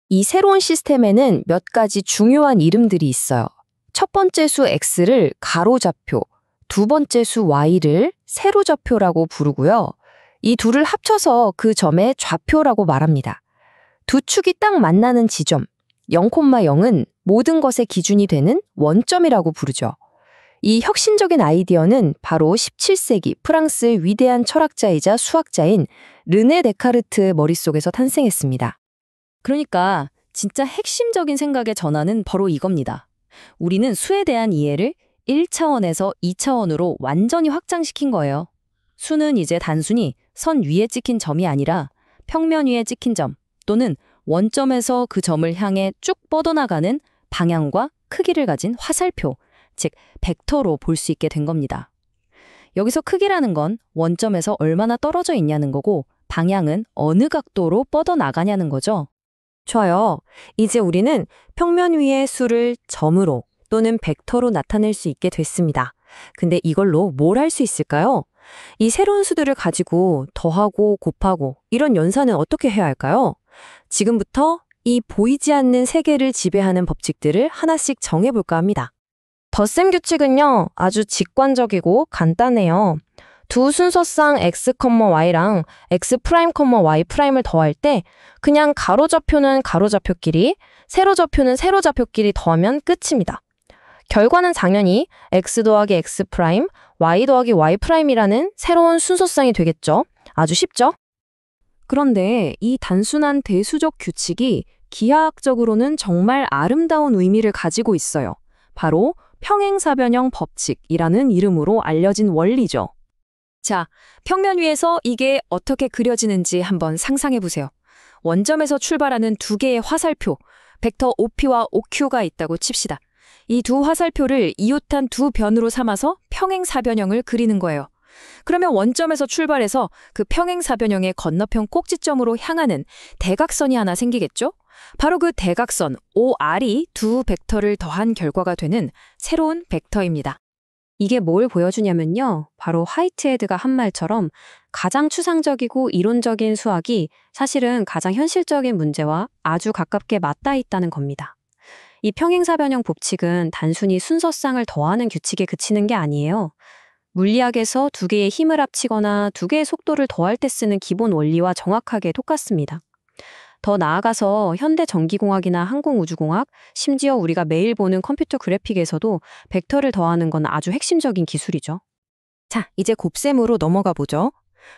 C: 이 새로운 시스템에는 몇 가지 중요한 이름들이 있어요. 첫 번째 수 x를 가로좌표, 두 번째 수 y를 세로좌표라고 부르고요. 이 둘을 합쳐서 그 점의 좌표라고 말합니다. 두 축이 딱 만나는 지점, 0,0은 모든 것의 기준이 되는 원점이라고 부르죠. 이 혁신적인 아이디어는 바로 17세기 프랑스의 위대한 철학자이자 수학자인 르네 데카르트 머릿속에서 탄생했습니다. 그러니까 진짜 핵심적인 생각의 전환은 바로 이겁니다. 우리는 수에 대한 이해를 1차원에서 2차원으로 완전히 확장시킨 거예요. 수는 이제 단순히 선 위에 찍힌 점이 아니라 평면 위에 찍힌 점 또는 원점에서 그 점을 향해 쭉 뻗어나가는 방향과 크기를 가진 화살표, 즉 벡터로 볼 수 있게 된 겁니다. 여기서 크기라는 건 원점에서 얼마나 떨어져 있냐는 거고 방향은 어느 각도로 뻗어나가냐는 거죠. 좋아요. 이제 우리는 평면 위의 수를 점으로 또는 벡터로 나타낼 수 있게 됐습니다. 근데 이걸로 뭘 할 수 있을까요? 이 새로운 수들을 가지고 더하고 곱하고 이런 연산은 어떻게 해야 할까요? 지금부터 이 보이지 않는 세계를 지배하는 법칙들을 하나씩 정해볼까 합니다. 덧셈 규칙은요, 아주 직관적이고 간단해요.
A: 두 순서쌍 x, y랑 x 프라임, y 프라임을 더할 때 그냥 가로좌표는 가로좌표끼리, 세로좌표는 세로좌표끼리 더하면 끝입니다. 결과는 당연히 x 더하기 x 프라임, y 더하기 y 프라임이라는 새로운 순서쌍이 되겠죠. 아주 쉽죠?
B: 그런데 이 단순한 대수적 규칙이 기하학적으로는 정말 아름다운 의미를 가지고 있어요. 바로 평행사변형 법칙이라는 이름으로 알려진 원리죠. 자, 평면 위에서 이게 어떻게 그려지는지 한번 상상해 보세요. 원점에서 출발하는 두 개의 화살표, 벡터 OP와 OQ가 있다고 칩시다. 이 두 화살표를 이웃한 두 변으로 삼아서 평행사변형을 그리는 거예요. 그러면 원점에서 출발해서 그 평행사변형의 건너편 꼭지점으로 향하는 대각선이 하나 생기겠죠? 바로 그 대각선 OR이 두 벡터를 더한 결과가 되는 새로운 벡터입니다. 이게 뭘 보여주냐면요. 바로 화이트헤드가 한 말처럼 가장 추상적이고 이론적인 수학이 사실은 가장 현실적인 문제와 아주 가깝게 맞닿아 있다는 겁니다. 이 평행사변형 법칙은 단순히 순서쌍을 더하는 규칙에 그치는 게 아니에요. 물리학에서 두 개의 힘을 합치거나 두 개의 속도를 더할 때 쓰는 기본 원리와 정확하게 똑같습니다. 더 나아가서 현대 전기공학이나 항공우주공학, 심지어 우리가 매일 보는 컴퓨터 그래픽에서도 벡터를 더하는 건 아주 핵심적인 기술이죠. 자, 이제 곱셈으로 넘어가 보죠.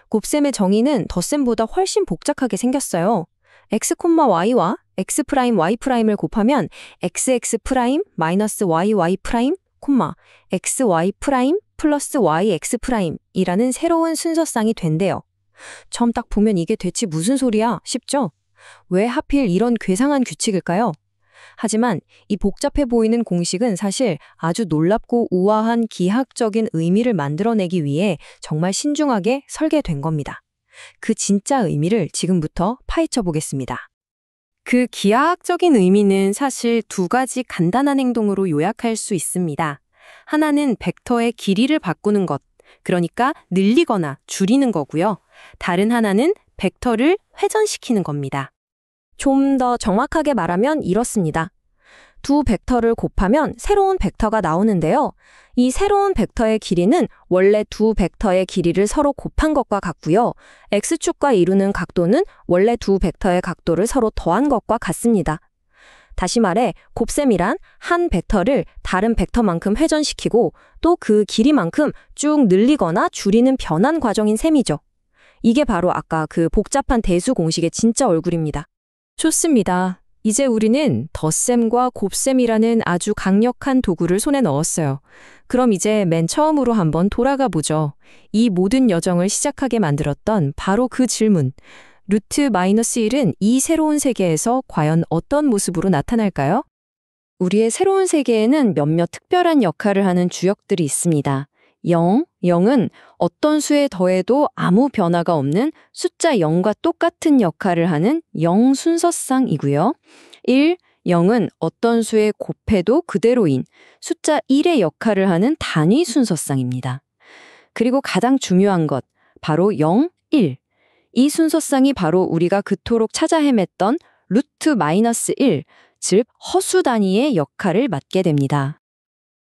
B: 곱셈의 정의는 덧셈보다 훨씬 복잡하게 생겼어요. x, y와 x 프라임, y 프라임을 곱하면 xx 프라임 마이너스 yy 프라임, xy 프라임 플러스 yx 프라임이라는 새로운 순서쌍이 된대요. 처음 딱 보면 이게 대체 무슨 소리야 싶죠? 왜 하필 이런 괴상한 규칙일까요? 하지만 이 복잡해 보이는 공식은 사실 아주 놀랍고 우아한 기하학적인 의미를 만들어내기 위해 정말 신중하게 설계된 겁니다. 그 진짜 의미를 지금부터 파헤쳐 보겠습니다. 그 기하학적인 의미는 사실 두 가지 간단한 행동으로 요약할 수 있습니다. 하나는 벡터의 길이를 바꾸는 것, 그러니까 늘리거나 줄이는 거고요. 다른 하나는 벡터를 회전시키는 겁니다. 좀 더 정확하게 말하면 이렇습니다. 두 벡터를 곱하면 새로운 벡터가 나오는데요. 이 새로운 벡터의 길이는 원래 두 벡터의 길이를 서로 곱한 것과 같고요. x축과 이루는 각도는 원래 두 벡터의 각도를 서로 더한 것과 같습니다. 다시 말해 곱셈이란 한 벡터를 다른 벡터만큼 회전시키고 또 그 길이만큼 쭉 늘리거나 줄이는 변환 과정인 셈이죠. 이게 바로 아까 그 복잡한 대수 공식의 진짜 얼굴입니다. 좋습니다. 이제 우리는 덧셈과 곱셈이라는 아주 강력한 도구를 손에 넣었어요. 그럼 이제 맨 처음으로 한번 돌아가 보죠. 이 모든 여정을 시작하게 만들었던 바로 그 질문. 루트 마이너스 1은 이 새로운 세계에서 과연 어떤 모습으로 나타날까요? 우리의 새로운 세계에는 몇몇 특별한 역할을 하는 주역들이 있습니다. 0은 어떤 수에 더해도 아무 변화가 없는 숫자 0과 똑같은 역할을 하는 0 순서쌍이고요. 0은 어떤 수에 곱해도 그대로인 숫자 1의 역할을 하는 단위 순서쌍입니다. 그리고 가장 중요한 것, 바로 0, 1. 이 순서쌍이 바로 우리가 그토록 찾아 헤맸던 루트 마이너스 1, 즉 허수 단위의 역할을 맡게 됩니다.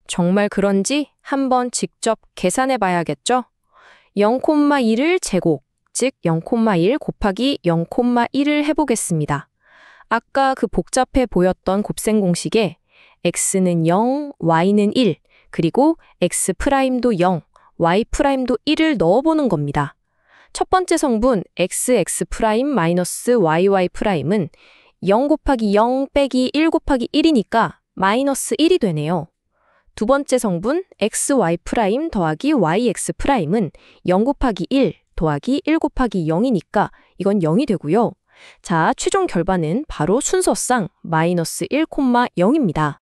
B: 정말 그런지 한번 직접 계산해 봐야겠죠? 0,1을 제곱, 즉 0,1 곱하기 0,1을 해보겠습니다. 아까 그 복잡해 보였던 곱셈 공식에 x는 0, y는 1, 그리고 x 프라임도 0, y 프라임도 1을 넣어보는 겁니다. 첫 번째 성분 xx 프라임 마이너스 yy 프라임은 0 곱하기 0 빼기 1 곱하기 1이니까 마이너스 1이 되네요. 두 번째 성분 xy 프라임 더하기 yx 프라임은 0 곱하기 1 더하기 1 곱하기 0이니까 이건 0이 되고요. 자, 최종 결과는 바로 순서쌍 마이너스 1,0입니다.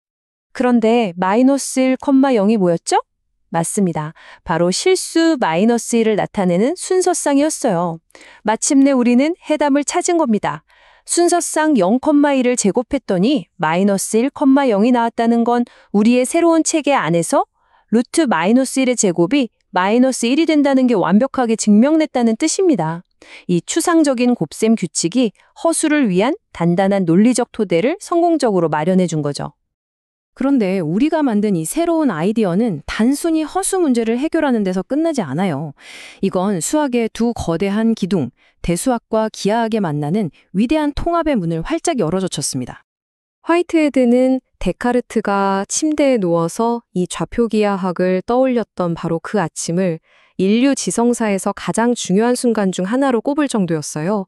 B: 그런데 마이너스 1,0이 뭐였죠? 맞습니다. 바로 실수 마이너스 1을 나타내는 순서쌍이었어요. 마침내 우리는 해답을 찾은 겁니다. 순서쌍 0,1을 제곱했더니 마이너스 1,0이 나왔다는 건 우리의 새로운 체계 안에서 루트 마이너스 1의 제곱이 마이너스 1이 된다는 게 완벽하게 증명됐다는 뜻입니다. 이 추상적인 곱셈 규칙이 허수를 위한 단단한 논리적 토대를 성공적으로 마련해 준 거죠. 그런데 우리가 만든 이 새로운 아이디어는 단순히 허수 문제를 해결하는 데서 끝나지 않아요. 이건 수학의 두 거대한 기둥, 대수학과 기하학에 만나는 위대한 통합의 문을 활짝 열어젖혔습니다.
D: 화이트헤드는 데카르트가 침대에 누워서 이 좌표기하학을 떠올렸던 바로 그 아침을 인류 지성사에서 가장 중요한 순간 중 하나로 꼽을 정도였어요.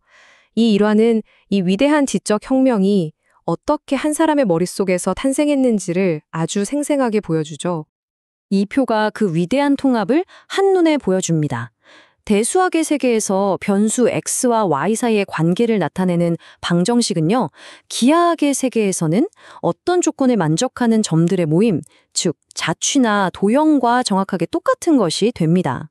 D: 이 일화는 이 위대한 지적 혁명이 어떻게 한 사람의 머릿속에서 탄생했는지를 아주 생생하게 보여주죠.
C: 이 표가 그 위대한 통합을 한눈에 보여줍니다. 대수학의 세계에서 변수 x와 y 사이의 관계를 나타내는 방정식은요, 기하학의 세계에서는 어떤 조건에 만족하는 점들의 모임, 즉 자취나 도형과 정확하게 똑같은 것이 됩니다.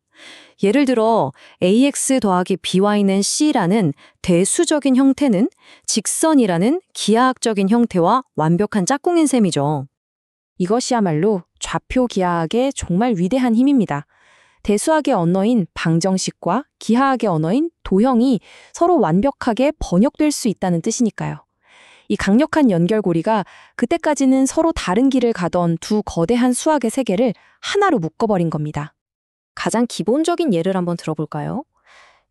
C: 예를 들어 ax 더하기 by는 c라는 대수적인 형태는 직선이라는 기하학적인 형태와 완벽한 짝꿍인 셈이죠.
B: 이것이야말로 좌표 기하학의 정말 위대한 힘입니다. 대수학의 언어인 방정식과 기하학의 언어인 도형이 서로 완벽하게 번역될 수 있다는 뜻이니까요. 이 강력한 연결고리가 그때까지는 서로 다른 길을 가던 두 거대한 수학의 세계를 하나로 묶어버린 겁니다.
C: 가장 기본적인 예를 한번 들어볼까요?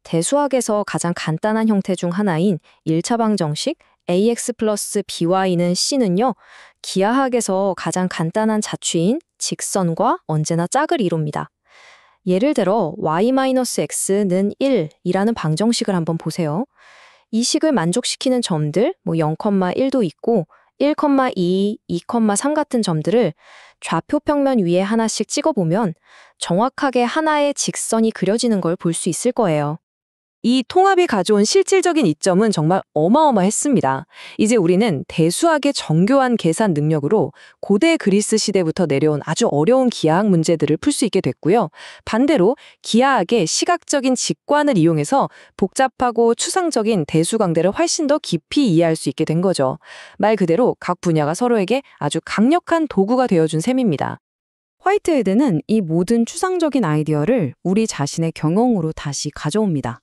C: 대수학에서 가장 간단한 형태 중 하나인 1차 방정식 ax 플러스 by는 c는요, 기하학에서 가장 간단한 자취인 직선과 언제나 짝을 이룹니다. 예를 들어 y-x는 1이라는 방정식을 한번 보세요. 이 식을 만족시키는 점들, 0,1도 있고 1,2, 2,3 같은 점들을 좌표 평면 위에 하나씩 찍어보면 정확하게 하나의 직선이 그려지는 걸 볼 수 있을 거예요.
A: 이 통합이 가져온 실질적인 이점은 정말 어마어마했습니다. 이제 우리는 대수학의 정교한 계산 능력으로 고대 그리스 시대부터 내려온 아주 어려운 기하학 문제들을 풀 수 있게 됐고요. 반대로 기하학의 시각적인 직관을 이용해서 복잡하고 추상적인 대수관계를 훨씬 더 깊이 이해할 수 있게 된 거죠. 말 그대로 각 분야가 서로에게 아주 강력한 도구가 되어준 셈입니다.
B: 화이트헤드는 이 모든 추상적인 아이디어를 우리 자신의 경험으로 다시 가져옵니다.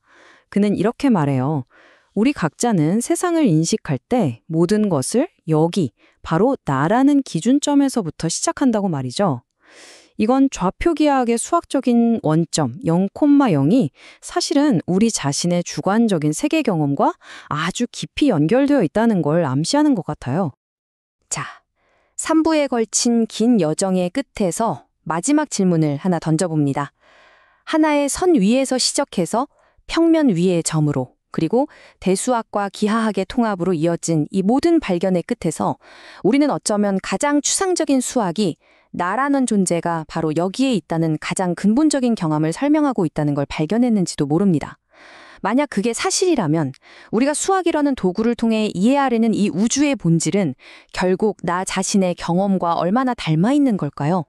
B: 그는 이렇게 말해요. 우리 각자는 세상을 인식할 때 모든 것을 여기, 바로 나라는 기준점에서부터 시작한다고 말이죠. 이건 좌표기하학의 수학적인 원점 0,0이 사실은 우리 자신의 주관적인 세계 경험과 아주 깊이 연결되어 있다는 걸 암시하는 것 같아요.
A: 자, 3부에 걸친 긴 여정의 끝에서 마지막 질문을 하나 던져봅니다. 하나의 선 위에서 시작해서 평면 위의 점으로, 그리고 대수학과 기하학의 통합으로 이어진 이 모든 발견의 끝에서 우리는 어쩌면 가장 추상적인 수학이 나라는 존재가 바로 여기에 있다는 가장 근본적인 경험을 설명하고 있다는 걸 발견했는지도 모릅니다. 만약 그게 사실이라면 우리가 수학이라는 도구를 통해 이해하려는 이 우주의 본질은 결국 나 자신의 경험과 얼마나 닮아 있는 걸까요?